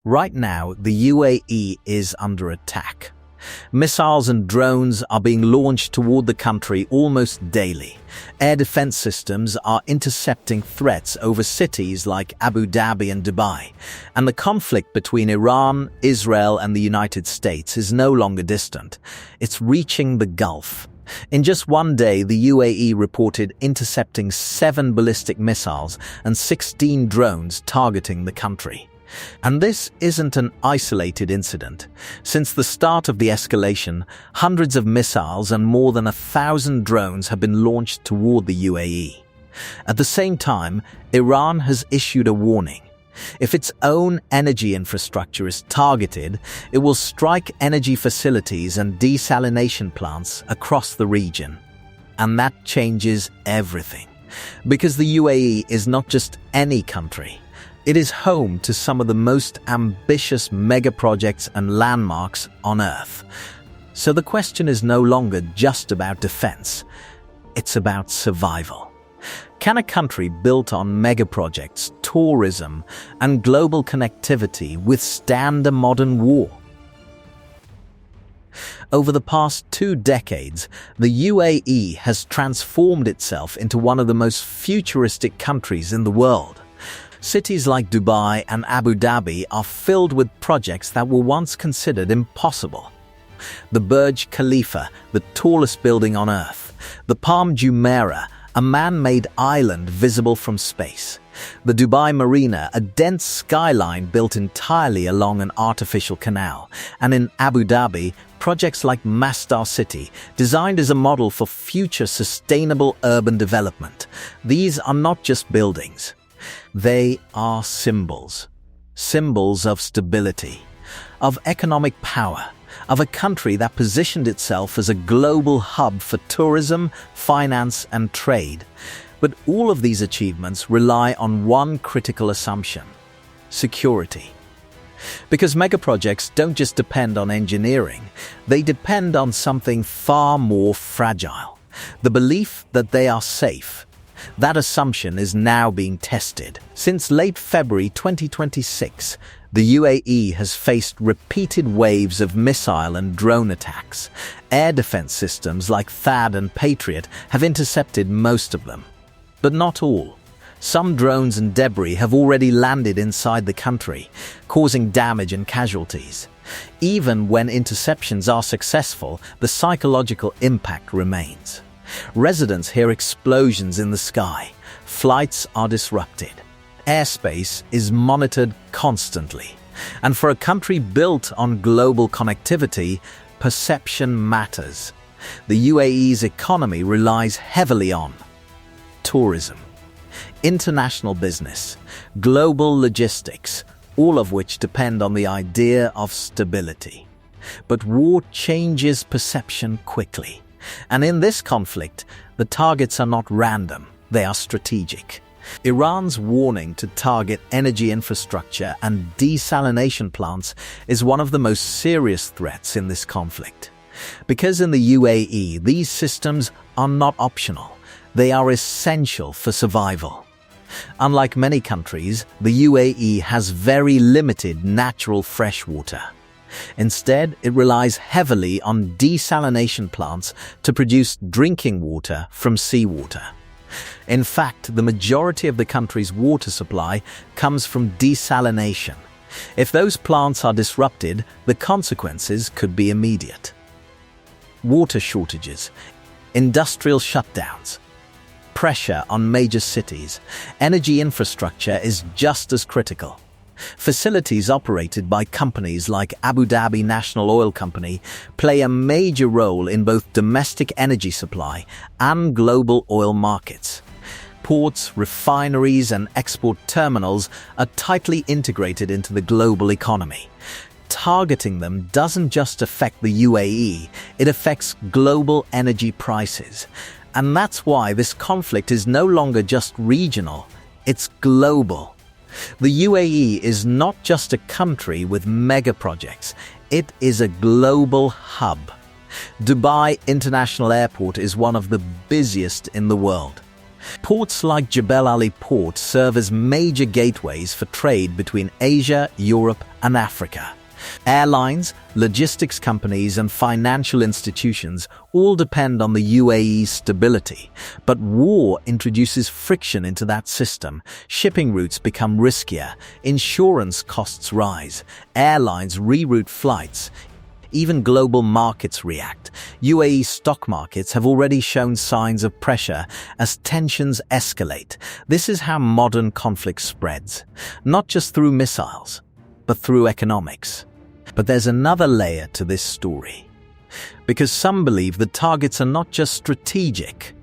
Right now, the UAE is under attack. Missiles and drones are being launched toward the country almost daily. Air defense systems are intercepting threats over cities like Abu Dhabi and Dubai. And the conflict between Iran, Israel, and the United States is no longer distant. It's reaching the Gulf. In just one day, the UAE reported intercepting 7 ballistic missiles and 16 drones targeting the country. And this isn't an isolated incident. Since the start of the escalation, hundreds of missiles and more than 1,000 drones have been launched toward the UAE. At the same time, Iran has issued a warning. If its own energy infrastructure is targeted, it will strike energy facilities and desalination plants across the region. And that changes everything. Because the UAE is not just any country. It is home to some of the most ambitious megaprojects and landmarks on Earth. So the question is no longer just about defense. It's about survival. Can a country built on megaprojects, tourism, and global connectivity withstand a modern war? Over the past 2 decades, the UAE has transformed itself into one of the most futuristic countries in the world. Cities like Dubai and Abu Dhabi are filled with projects that were once considered impossible. The Burj Khalifa, the tallest building on Earth. The Palm Jumeirah, a man-made island visible from space. The Dubai Marina, a dense skyline built entirely along an artificial canal. And in Abu Dhabi, projects like Masdar City, designed as a model for future sustainable urban development. These are not just buildings. They are symbols of stability, of economic power, of a country that positioned itself as a global hub for tourism, finance, and trade. But all of these achievements rely on one critical assumption: security. Because megaprojects don't just depend on engineering, they depend on something far more fragile: the belief that they are safe. That assumption is now being tested. Since late February 2026, the UAE has faced repeated waves of missile and drone attacks. Air defense systems like THAAD and Patriot have intercepted most of them. But not all. Some drones and debris have already landed inside the country, causing damage and casualties. Even when interceptions are successful, the psychological impact remains. Residents hear explosions in the sky. Flights are disrupted. Airspace is monitored constantly. And for a country built on global connectivity, perception matters. The UAE's economy relies heavily on tourism, international business, global logistics, all of which depend on the idea of stability. But war changes perception quickly. And in this conflict, the targets are not random, they are strategic. Iran's warning to target energy infrastructure and desalination plants is one of the most serious threats in this conflict. Because in the UAE, these systems are not optional, they are essential for survival. Unlike many countries, the UAE has very limited natural fresh water. Instead, it relies heavily on desalination plants to produce drinking water from seawater. In fact, the majority of the country's water supply comes from desalination. If those plants are disrupted, the consequences could be immediate. Water shortages, industrial shutdowns, pressure on major cities. Energy infrastructure is just as critical. Facilities operated by companies like Abu Dhabi National Oil Company play a major role in both domestic energy supply and global oil markets. Ports, refineries, and export terminals are tightly integrated into the global economy. Targeting them doesn't just affect the UAE, it affects global energy prices. And that's why this conflict is no longer just regional, it's global. The UAE is not just a country with megaprojects, it is a global hub. Dubai International Airport is one of the busiest in the world. Ports like Jebel Ali Port serve as major gateways for trade between Asia, Europe, and Africa. Airlines, logistics companies, and financial institutions all depend on the UAE's stability, but war introduces friction into that system. Shipping routes become riskier, insurance costs rise, airlines reroute flights, even global markets react. UAE stock markets have already shown signs of pressure as tensions escalate. This is how modern conflict spreads, not just through missiles, but through economics. But there's another layer to this story. Because some believe the targets are not just strategic,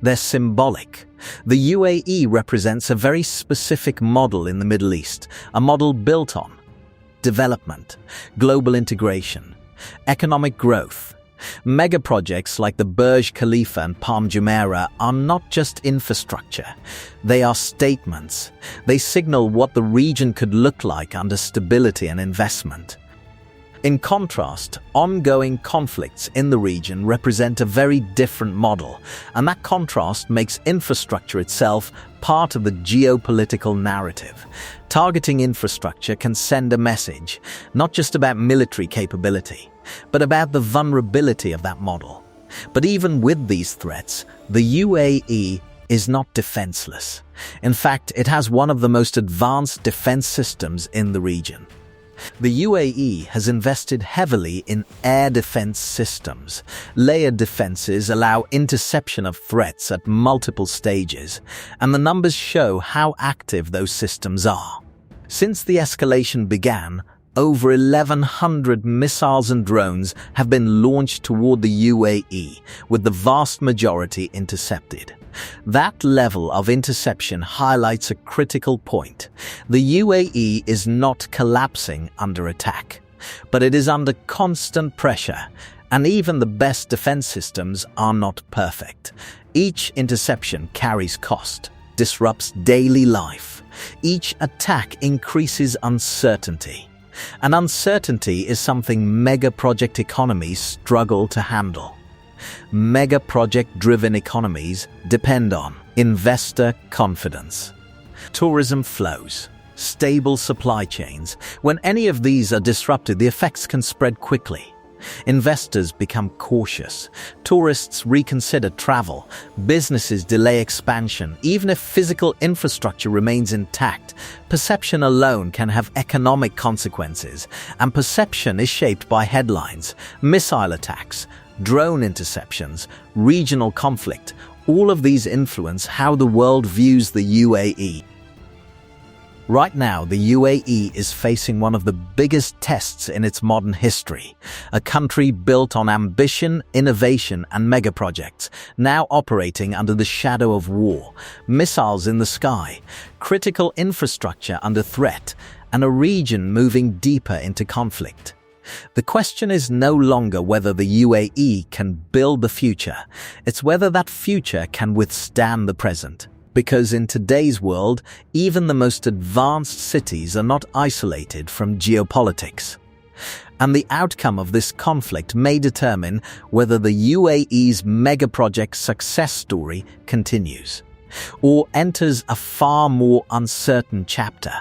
they're symbolic. The UAE represents a very specific model in the Middle East, a model built on development, global integration, economic growth. Megaprojects like the Burj Khalifa and Palm Jumeirah are not just infrastructure. They are statements. They signal what the region could look like under stability and investment. In contrast, ongoing conflicts in the region represent a very different model, and that contrast makes infrastructure itself part of the geopolitical narrative. Targeting infrastructure can send a message, not just about military capability, but about the vulnerability of that model. But even with these threats, the UAE is not defenseless. In fact, it has one of the most advanced defense systems in the region. The UAE has invested heavily in air defense systems. Layered defenses allow interception of threats at multiple stages, and the numbers show how active those systems are. Since the escalation began, over 1,100 missiles and drones have been launched toward the UAE, with the vast majority intercepted. That level of interception highlights a critical point. The UAE is not collapsing under attack, but it is under constant pressure, and even the best defense systems are not perfect. Each interception carries cost, disrupts daily life. Each attack increases uncertainty. And uncertainty is something mega-project economies struggle to handle. Mega-project-driven economies depend on investor confidence, tourism flows, stable supply chains. When any of these are disrupted, the effects can spread quickly. Investors become cautious. Tourists reconsider travel. Businesses delay expansion. Even if physical infrastructure remains intact, perception alone can have economic consequences. And perception is shaped by headlines, missile attacks, drone interceptions, regional conflict. All of these influence how the world views the UAE. Right now, the UAE is facing one of the biggest tests in its modern history. A country built on ambition, innovation, and megaprojects, now operating under the shadow of war, missiles in the sky, critical infrastructure under threat, and a region moving deeper into conflict. The question is no longer whether the UAE can build the future, it's whether that future can withstand the present. Because in today's world, even the most advanced cities are not isolated from geopolitics. And the outcome of this conflict may determine whether the UAE's megaproject success story continues, or enters a far more uncertain chapter.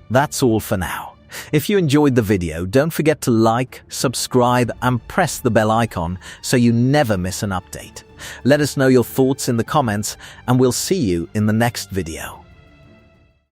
That's all for now. If you enjoyed the video, don't forget to like, subscribe, and press the bell icon so you never miss an update. Let us know your thoughts in the comments, and we'll see you in the next video.